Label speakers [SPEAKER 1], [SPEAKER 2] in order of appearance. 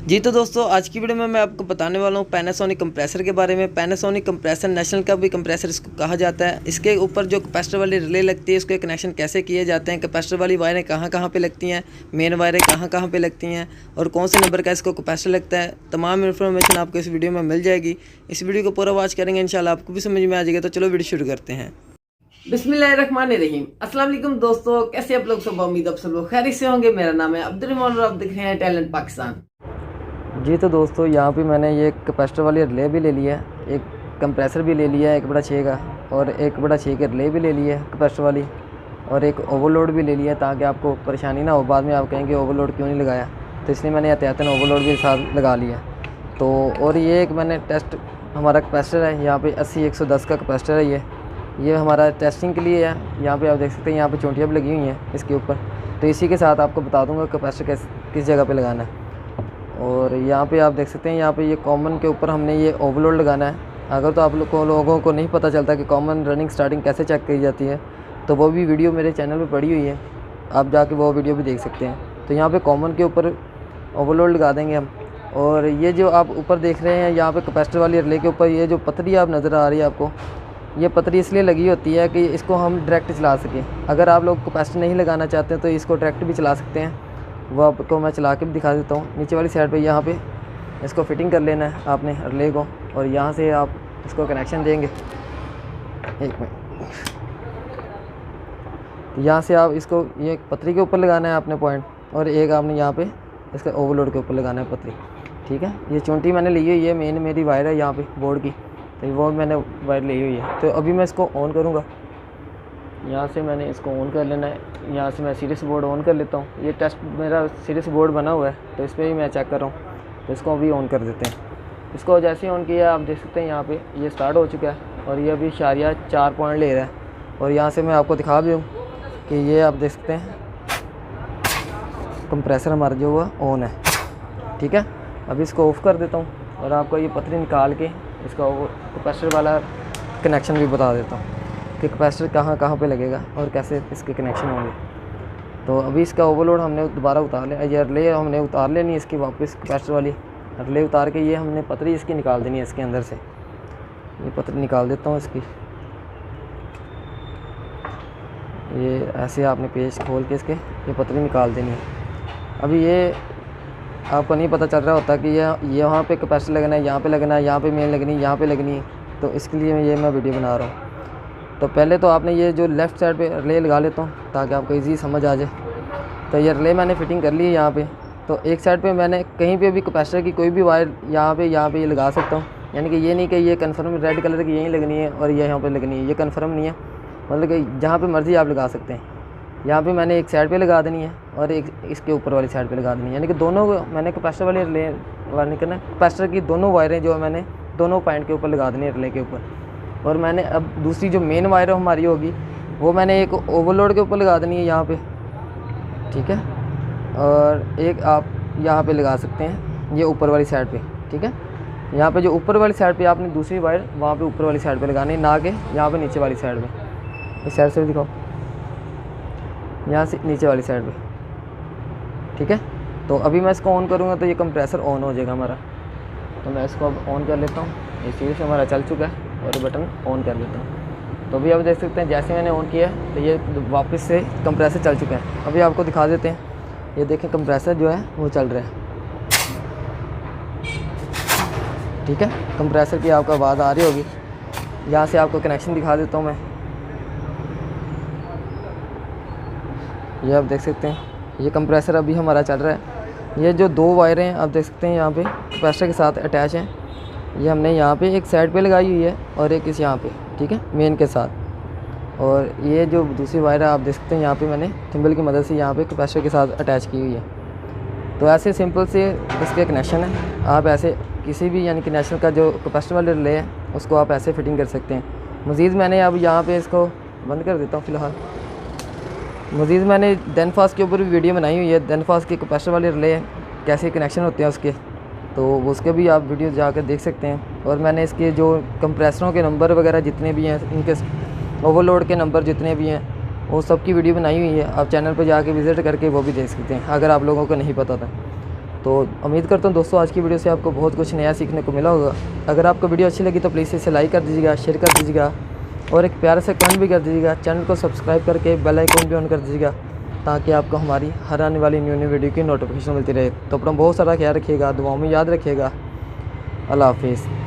[SPEAKER 1] जी तो दोस्तों, आज की वीडियो में मैं आपको बताने वाला हूँ पैनासोनिक कंप्रेसर के बारे में। पैनासोनिक कंप्रेसर नेशनल का भी कंप्रेसर इसको कहा जाता है। इसके ऊपर जो कैपेसिटर वाली रिले लगती है, उसके कनेक्शन कैसे किए जाते हैं, कैपेसिटर वाली वायरें कहाँ कहाँ पे लगती हैं, मेन वायरें कहाँ कहाँ पे लगती हैं और कौन से नंबर का इसको कैपेसिटर लगता है, तमाम इन्फॉर्मेशन आपको इस वीडियो में मिल जाएगी। इस वीडियो को पूरा वॉच करेंगे, इंशाल्लाह आपको भी समझ में आ जाएगा। तो चलो वीडियो शुरू करते हैं। बिस्मिल्लाहिर्रहमानिर्रहीम। अस्सलाम वालेकुम दोस्तों, कैसे आप लोग? सब उम्मीद आप सब लोग खैरियत से होंगे। मेरा नाम है अब्दुर्रहमान और आप देख रहे हैं टैलेंट पाकिस्तान।
[SPEAKER 2] जी तो दोस्तों, यहाँ पे मैंने ये कैपेसिटर वाली रिले भी ले लिया है, एक कंप्रेसर भी ले लिया है 1/6 का, और 1/6 के रिले भी ले लिया है कैपेसिटर वाली, और एक ओवरलोड भी ले लिया है ताकि आपको परेशानी ना हो। बाद में आप कहेंगे ओवरलोड क्यों नहीं लगाया, तो इसलिए मैंने एहतियातन ओवरलोड भी साथ लगा लिया। तो और ये एक मैंने टेस्ट हमारा कैपेसिटर है, यहाँ पे 80-110 का कैपेसिटर है। ये हमारा टेस्टिंग के लिए है। यहाँ पे आप देख सकते हैं, यहाँ पे चोटियाँ भी लगी हुई हैं इसके ऊपर। तो इसी के साथ आपको बता दूँगा कैपेसिटर किस जगह पर लगाना है। और यहाँ पे आप देख सकते हैं, यहाँ पे ये कॉमन के ऊपर हमने ये ओवरलोड लगाना है। अगर तो आप लोगों को नहीं पता चलता कि कॉमन रनिंग स्टार्टिंग कैसे चेक की जाती है, तो वो भी वीडियो मेरे चैनल पे पड़ी हुई है, आप जाके वो वीडियो भी देख सकते हैं। तो यहाँ पे कॉमन के ऊपर ओवरलोड लगा देंगे हम। और ये जो आप ऊपर देख रहे हैं, यहाँ पे कैपेसिटर वाली रिले के ऊपर ये जो पतरी आप नज़र आ रही है आपको, ये पतरी इसलिए लगी होती है कि इसको हम डायरेक्ट चला सकें। अगर आप लोग कैपेसिटर नहीं लगाना चाहते हैं तो इसको डायरेक्ट भी चला सकते हैं। वो आपको मैं चला के भी दिखा देता हूँ। नीचे वाली साइड पे यहाँ पे इसको फिटिंग कर लेना है आपने रिले को, और यहाँ से आप इसको कनेक्शन देंगे। एक मिनट, यहाँ से आप इसको ये पतरी के ऊपर लगाना है आपने पॉइंट, और एक आपने यहाँ पे इसका ओवरलोड के ऊपर लगाना है पतरी। ठीक है, ये चुंटी मैंने ली हुई है, मेन मेरी वायर है यहाँ पे बोर्ड की, तो वो मैंने वायर ली हुई है। तो अभी मैं इसको ऑन करूँगा। यहाँ से मैंने इसको ऑन कर लेना है। यहाँ से मैं सीरीज बोर्ड ऑन कर लेता हूँ। ये टेस्ट मेरा सीरीज बोर्ड बना हुआ है, तो इस पर ही मैं चेक कर रहा हूँ। तो इसको अभी ऑन कर देते हैं। इसको जैसे ही ऑन किया, आप देख सकते हैं यहाँ पे ये स्टार्ट हो चुका है, और ये अभी 4 पॉइंट ले रहा है। और यहाँ से मैं आपको दिखा भी दूँ कि ये आप देख सकते हैं कंप्रेसर हमारा जो हुआ ऑन है। ठीक है, अभी इसको ऑफ़ कर देता हूँ, और आपको ये पतरी निकाल के इसका कैपेसिटर वाला कनेक्शन भी बता देता हूँ कि कैपेसिटर कहाँ कहाँ पे लगेगा और कैसे इसके कनेक्शन होंगे। तो अभी इसका ओवरलोड हमने दोबारा उतार लिया, ये रिले हमने उतार लेनी है इसकी वापस। कैपेसिटर वाली रिले उतार के ये हमने पतरी इसकी निकाल देनी है इसके अंदर से। ये पतरी निकाल देता हूँ इसकी। ये ऐसे आपने पेज खोल के इसके ये पतरी निकाल देनी है। अभी ये आपको नहीं पता चल रहा होता कि ये यहाँ पे कैपेसिटर लगना है, यहाँ पे लगना है, यहाँ पे मेन लगनी है, यहाँ पे लगनी है। तो इसके लिए मैं वीडियो बना रहा हूँ। तो पहले तो आपने ये जो लेफ़्ट साइड पे रिले लगा लेता हूँ ताकि आपको इजी समझ आ जाए। तो ये रिले मैंने फिटिंग कर ली है यहाँ पे। तो एक साइड पे मैंने कहीं पे भी कैपेसिटर की कोई भी वायर यहाँ पे ये लगा सकता हूँ। यानी कि ये नहीं कि ये कन्फर्म रेड कलर की यहीं लगनी है और ये यहाँ पे लगनी है, ये कन्फर्म नहीं है। मतलब कि जहाँ पे मर्ज़ी आप लगा सकते हैं। यहाँ पे मैंने एक साइड पे लगा देनी है और एक इसके ऊपर वाली साइड पे लगा देनी है। यानी कि दोनों मैंने कैपेसिटर वाली रिले वायर करना है। कैपेसिटर की दोनों वायरें जो है मैंने दोनों पॉइंट के ऊपर लगा देनी है रिले के ऊपर। और मैंने अब दूसरी जो मेन वायर हमारी होगी वो मैंने एक ओवरलोड के ऊपर लगा देनी है यहाँ पे। ठीक है, और एक आप यहाँ पे लगा सकते हैं ये ऊपर वाली साइड पे। ठीक है, यहाँ पे जो ऊपर वाली साइड पे आपने दूसरी वायर वहाँ पे ऊपर वाली साइड पे लगानी है, ना कि यहाँ पे नीचे वाली साइड पे। इस साइड से भी दिखाओ, यहाँ से नीचे वाली साइड पे। ठीक है, तो अभी मैं इसको ऑन करूँगा तो ये कंप्रेसर ऑन हो जाएगा हमारा। तो मैं इसको अब ऑन कर लेता हूँ। ये सीरीज हमारा चल चुका है और बटन ऑन कर लेता हूँ। तो अभी आप देख सकते हैं जैसे मैंने ऑन किया है तो ये वापस से कंप्रेसर चल चुका है। अभी आपको दिखा देते हैं, ये देखें कंप्रेसर जो है वो चल रहा है। ठीक है, कंप्रेसर की आपको आवाज़ आ रही होगी। यहाँ से आपको कनेक्शन दिखा देता हूँ मैं। ये आप देख सकते हैं ये कंप्रेसर अभी हमारा चल रहा है। ये जो 2 वायरें हैं आप देख सकते हैं यहाँ पे कैपेसिटर के साथ अटैच हैं। ये हमने यहाँ पे एक साइड पे लगाई हुई है और एक इस यहाँ पे। ठीक है, मेन के साथ। और ये जो दूसरी वायर है आप देख सकते हैं यहाँ पे मैंने थिम्बल की मदद से यहाँ पे कैपेसिटर के साथ अटैच की हुई है। तो ऐसे सिंपल से इसके कनेक्शन है। आप ऐसे किसी भी यानी कि नेशनल का जो कैपेसिटर वाले रिले है उसको आप ऐसे फिटिंग कर सकते हैं। मज़ीद मैंने अब यहाँ पर इसको बंद कर देता हूँ फ़िलहाल। मज़ीद मैंने डेनफास्ट के ऊपर भी वीडियो बनाई हुई है। डेनफास्ट के कैपेसिटर वाले रिले कैसे कनेक्शन होते हैं उसके, तो उसके भी आप वीडियो जाकर देख सकते हैं। और मैंने इसके जो कंप्रेसरों के नंबर वगैरह जितने भी हैं, इनके ओवरलोड के नंबर जितने भी हैं, वो सब की वीडियो बनाई हुई है। आप चैनल पर जाके विज़िट करके वो भी देख सकते हैं अगर आप लोगों को नहीं पता था। तो उम्मीद करता हूँ दोस्तों आज की वीडियो से आपको बहुत कुछ नया सीखने को मिला होगा। अगर आपको वीडियो अच्छी लगी तो प्लीज़ इसे लाइक कर दीजिएगा, शेयर कर दीजिएगा और एक प्यारे से कमेंट भी कर दीजिएगा। चैनल को सब्सक्राइब करके बेल आइकन भी ऑन कर दीजिएगा ताकि आपको हमारी हर आने वाली न्यू वीडियो की नोटिफिकेशन मिलती रहे। तो अपना बहुत सारा ख्याल रखिएगा, दुआओं में याद रखिएगा। अल्लाह हाफिज़।